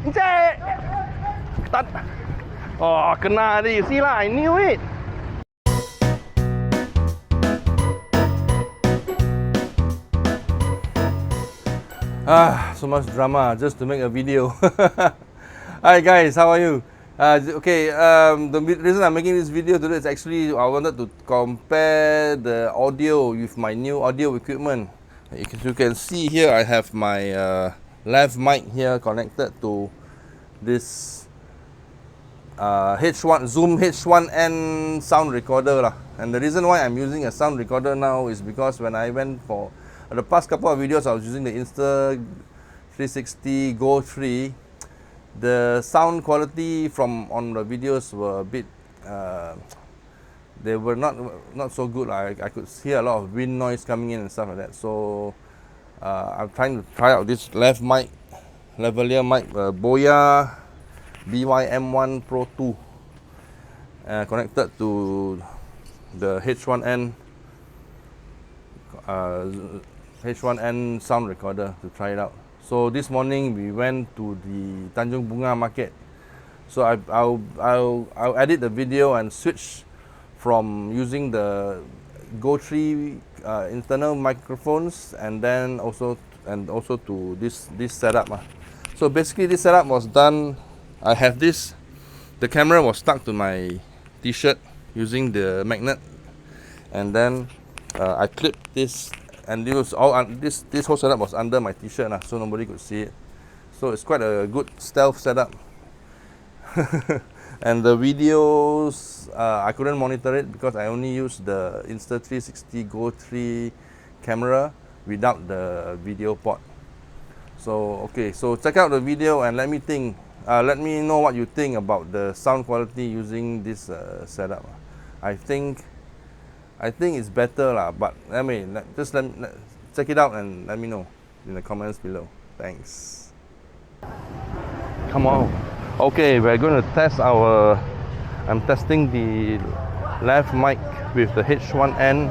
Encik. Tak. Oh, kena tadi. See lah, I knew it. So much drama just to make a video. Hi guys, how are you? The reason I'm making this video today is actually I wanted to compare the audio with my new audio equipment. You can see here I have my lav mic here connected to this Zoom H1N Sound Recorder lah. And the reason why I'm using a sound recorder now is because when I went for the past couple of videos I was using the Insta360 Go 3. The sound quality from on the videos were a bit they were not so good. I could hear a lot of wind noise coming in and stuff like that. So I'm trying to try out this lavalier mic, Boya BY-M1 Pro 2 connected to the H1N Sound Recorder to try it out. So this morning we went to the Tanjung Bungah market. So I'll edit the video and switch from using the Go 3 internal microphones and then also to this setup. So basically this setup was done. I have this. The camera was stuck to my T-shirt using the magnet, and then I clipped this. And this whole setup was under my T-shirt, so nobody could see it. So it's quite a good stealth setup. And the videos, I couldn't monitor it because I only used the Insta360 Go 3 camera without the video port. So so check out the video and let me know what you think about the sound quality using this setup. I think it's better lah, but check it out and let me know in the comments below. Thanks. Come on. Okay, we're going to test I'm testing the lav mic with the H1N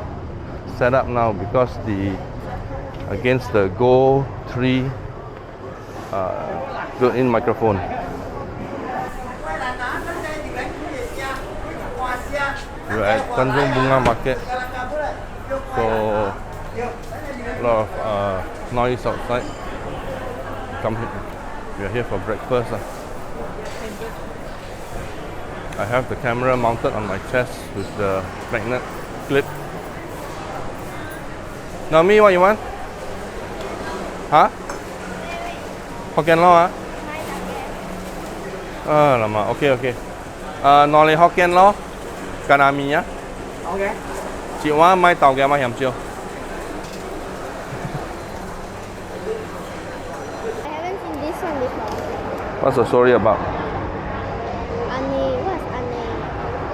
setup now because against the Go 3 built-in microphone. We're at Tanjung Bungah market, so a lot of noise outside. We're here for breakfast. I have the camera mounted on my chest with the magnet clip. Naomi, what you want? Huh? Hokkien Lo lama. Okay. Noli Hokkien Lo. Kanami ya. Okay. Chị hoa mai tàu kìa mai hiểm chiều. I haven't seen this one before. What's the story about? Ane, what's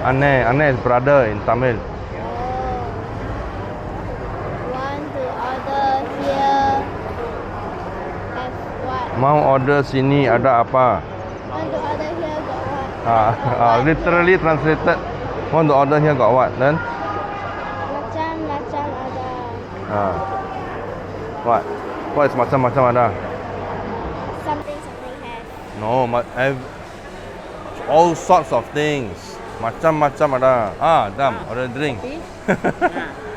Ane? Ane is brother in Tamil. Want to order here? Have what? Mau order sini ada apa? Want to order here got what? Literally translated. Want to order here got what? Then? Macam ada. What? What is macam ada? Something have. No, all sorts of things. Macam ada. Dam, order drink.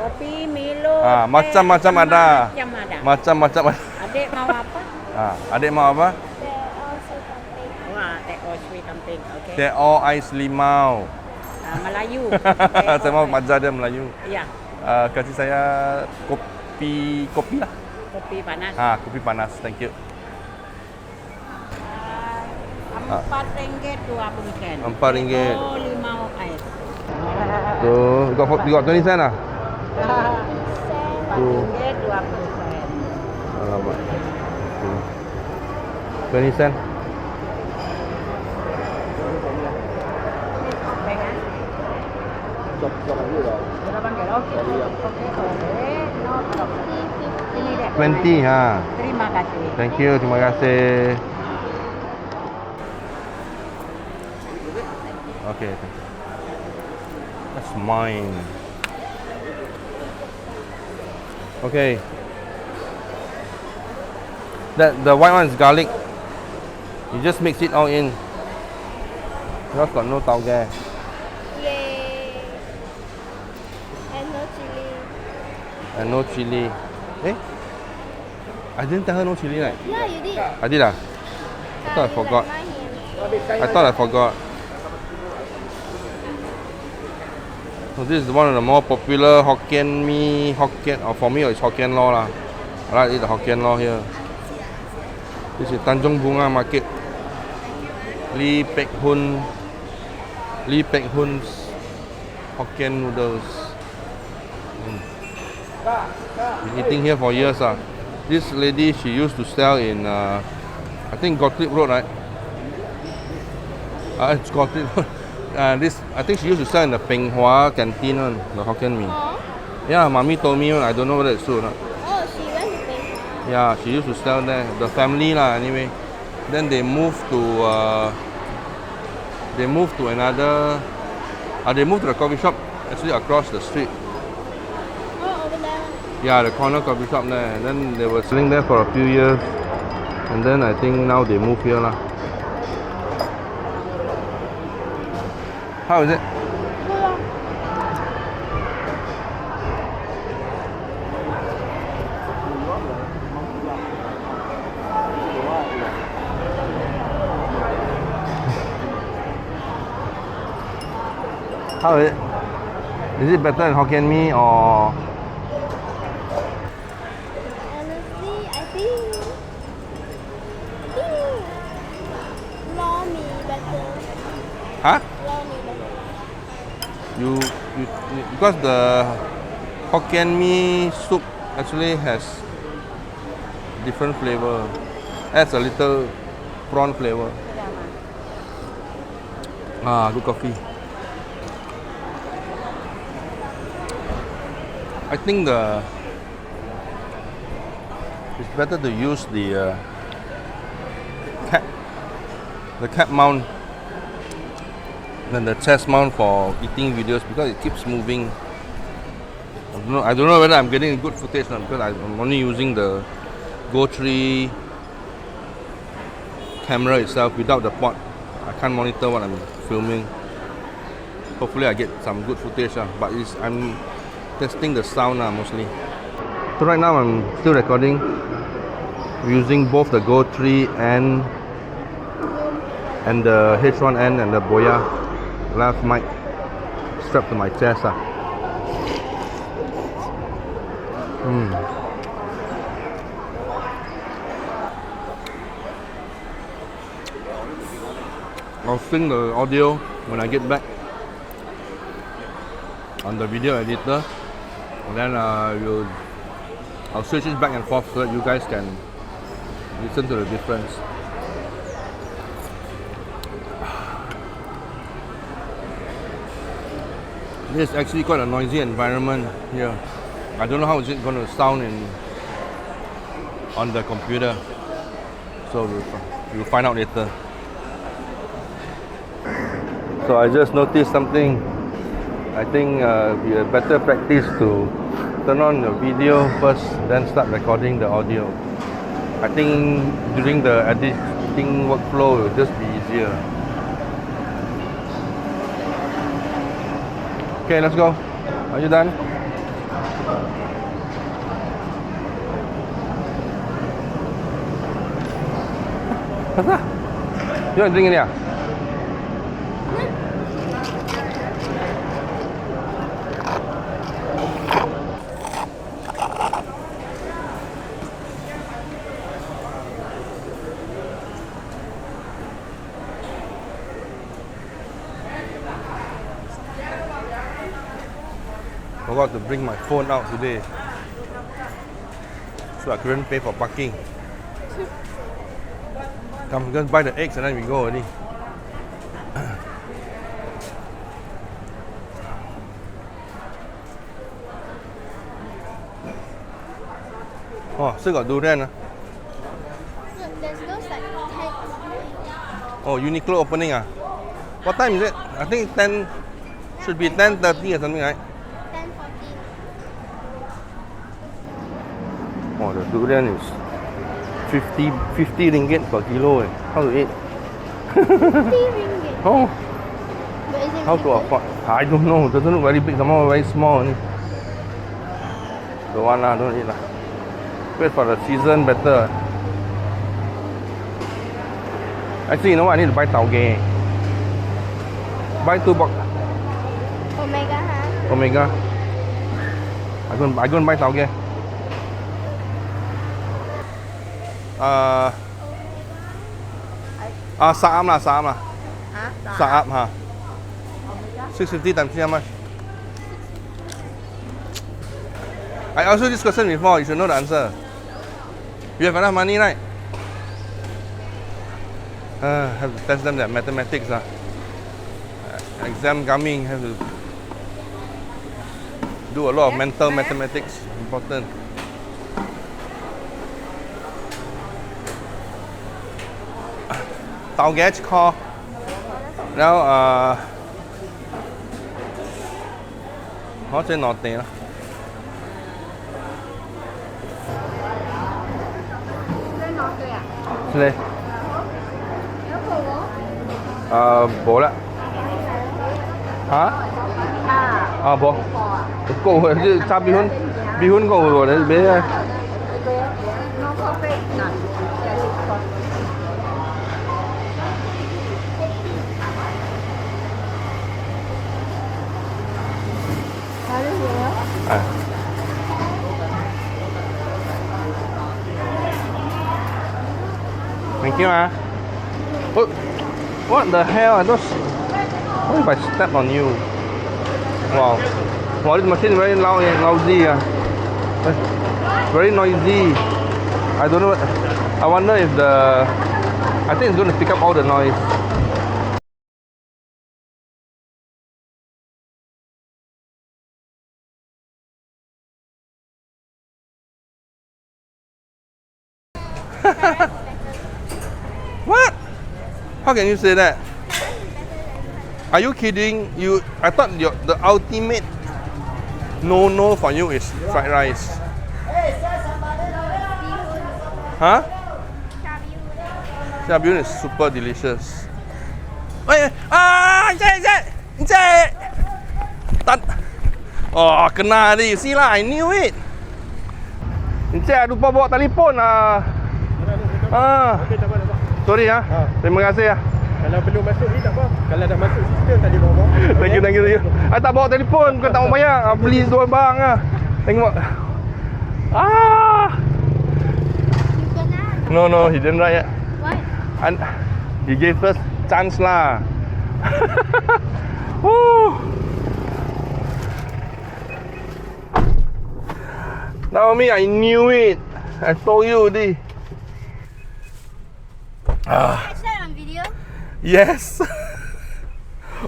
Kopi, Milo. Macam ada. Macam ada. Adik mau apa? Adik mau apa? There also something. Wah, teh o sweet something. Okay. Teh o ais limau. Melayu. Saya mau majar dia Melayu. Iya. Kasih saya kopi lah. Kopi panas. Kopi panas. Thank you. RM4 20 sen. RM4. Oh, 5 ais. So, you got 20 cent lah? RM4 20 sen. Alamak. 20 cent. Okay. 20 Terima kasih. Thank you, terima kasih. Okay, thank you. That's mine. Okay. The white one is garlic. You just mix it all in. Yours got no tau ge. Yay. And no chili. And no chili. Eh? I didn't tell her no chili, right? Yeah, you did. I did ah? I thought I You forgot. like my hand. I thought I forgot. So this is one of the more popular Hokkien mee, or for me it's Hokkien law lah. I like to eat the Hokkien law here. This is Tanjung Bungah market. Lee Pek Hun's Hokkien noodles. Been eating here for years ah. This lady, she used to sell in I think Gottlieb Road, right? It's Gottlieb Road. This I think she used to sell in the Peng Hua canteen one, the Hokkien mee. Oh, Yeah, mommy told me one. I don't know whether it's true or not. oh, she went to Bangkok. Yeah, she used to sell there. The family lah, anyway. Then they moved to another. They moved to the coffee shop actually across the street. Oh, over there. Yeah, the corner coffee shop there. And then they were selling there for a few years, and then I think now they moved here lah. How is it? How is it? Is it better than Hokkien mee or? Honestly, I think raw mee better. Huh? Raw mee better. You because the Hokkien mee soup actually has different flavor. Adds a little prawn flavor. Good coffee. I think it's better to use the cap mount than the chest mount for eating videos because it keeps moving. I don't know whether I'm getting good footage now because I'm only using the Go 3 camera itself without the pod. I can't monitor what I'm filming. Hopefully I get some good footage, but I'm testing the sound mostly. So right now I'm still recording using both the Go 3 and the H1N and the Boya lav mic strapped to my chest. I'll sync the audio when I get back on the video editor, and then I'll switch it back and forth so that you guys can listen to the difference. This is actually quite a noisy environment here. I don't know how is it going to sound on the computer, so we'll find out later. So I just noticed something. I think it'd be a better practice to turn on the video first, then start recording the audio. I think during the editing workflow, it will just be easier. Okay, let's go. Are you done? What's that? You want to drink it? Forgot to bring my phone out today, so I couldn't pay for parking. Come, just buy the eggs and then we go already. Oh, still got durian. Look, there's those like Oh, Uniqlo opening. What time is it? I think 10. Should be 10:30 or something, right? 10, 14. Oh, the durian is 50 ringgit per kilo. How to eat? 50 ringgit. Oh, But is it how to really good? afford? I don't know. Doesn't look very big. Somehow very small only. Don't want lah. Don't eat lah. Wait for the season better. Actually, you know what? I need to buy tauge. Buy 2 box. Omega, huh? Omega. I go and buy tauge. Saam lah. Hah? Saam ha. 650 times 3 how much? I asked you this question before. You should know the answer. You have enough money, right? Have to test them their mathematics. Exam coming. Have to do a lot of mental mathematics. Important. Tauge call. Now, how say nothing? Đây. Bố đó. Hả? Bố. Cô chứ sao bihun cô rồi đấy bé. No coffee. No. Thank you, Oh, what the hell? What if I step on you? Wow. Wow, this machine is very lousy. Very noisy. I don't know. I wonder if I think it's going to pick up all the noise. What? How can you say that? Are you kidding? I thought the ultimate no for you is fried rice. Huh? Xia bihun is super delicious. Oh, kena tadi. You see lah, I knew it. Encik lupa bawa telefon lah. Okey, tak apa. Sorry ya. Terima kasih ya. Kalau belum masuk ni tak apa. Kalau dah masuk sistem tadi bawa. Thank you. I tak bawa telefon, bukan tak mau bayar. Beli 2 barang lah. Tengok. You gonna? No, he didn't write yet. What? And he gave us chance lah. Woo. Naomi, I knew it. I told you already. Catch that on video? Yes.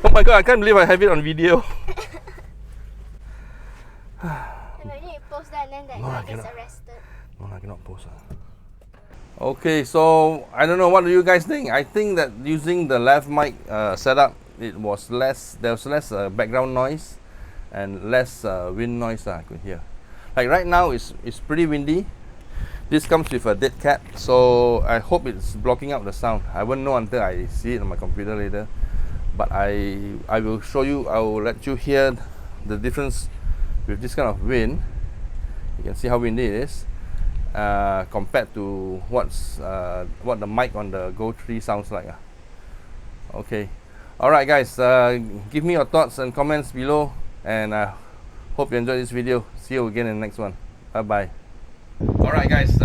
Oh my god, I can't believe I have it on video. And I need to post that and then that No, I guy gets cannot. arrested. No, I cannot post. Okay, so I don't know, what do you guys think? I think that using the lav mic setup, there was less background noise and less wind noise I could hear. Like right now, it's pretty windy. This comes with a dead cat, so I hope it's blocking out the sound. I won't know until I see it on my computer later. But I will show you. I will let you hear the difference with this kind of wind. You can see how windy it is compared to what the mic on the Go 3 sounds like. Okay, all right, guys. Give me your thoughts and comments below, and I hope you enjoyed this video. See you again in the next one. Bye bye. Alright guys,